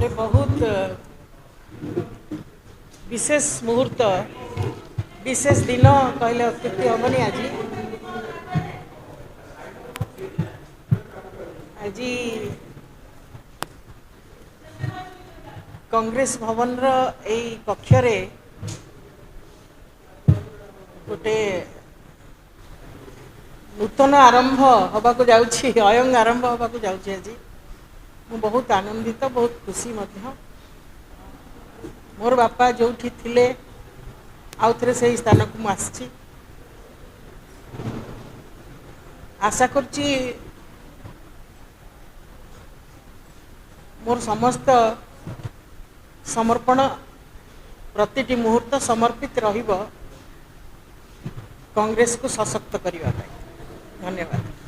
गोटे बहुत विशेष मुहूर्त विशेष दिन कहले अत्युक्ति हेनी। आज कांग्रेस भवन कक्ष गोटे नूतन आरंभ हवा को जाउछि, अयंग आरंभ हवा को जाउछि। आज मु बहुत आनंदित, बहुत खुशी मध्य। मोर बापा जो थिले आउ थे से स्थान को आसी आशा करछि मोर समस्त समर्पण प्रतिटी मुहूर्त समर्पित रहिबो कांग्रेस को सशक्त करने। धन्यवाद।